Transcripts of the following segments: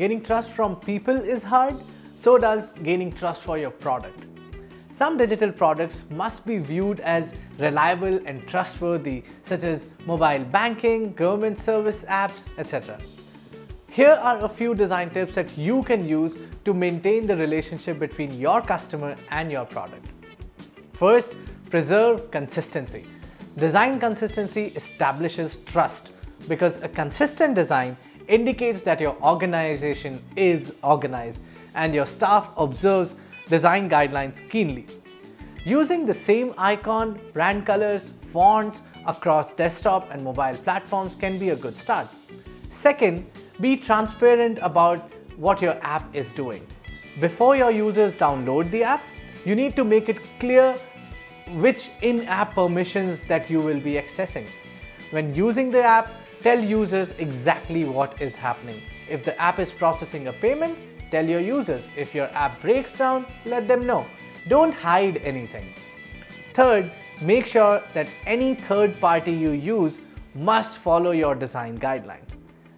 gaining trust from people is hard, so does gaining trust for your product. Some digital products must be viewed as reliable and trustworthy, such as mobile banking, government service apps, etc. Here are a few design tips that you can use to maintain the relationship between your customer and your product. First, preserve consistency. Design consistency establishes trust because a consistent design indicates that your organization is organized and your staff observes design guidelines keenly. Using the same icon, brand colors, fonts across desktop and mobile platforms can be a good start. Second, be transparent about what your app is doing. Before your users download the app, you need to make it clear which in-app permissions that you will be accessing. When using the app, tell users exactly what is happening. If the app is processing a payment, tell your users. If your app breaks down, let them know. Don't hide anything. Third, make sure that any third party you use must follow your design guidelines.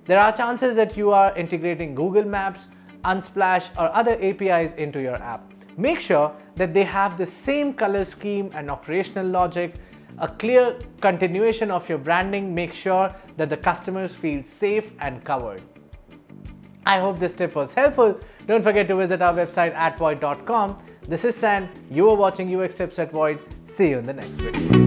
There are chances that you are integrating Google Maps, Unsplash, or other APIs into your app. Make sure that they have the same color scheme and operational logic. A clear continuation of your branding makes sure that the customers feel safe and covered. I hope this tip was helpful. Don't forget to visit our website at void.com. This is San. You are watching UX Tips at Void. See you in the next video.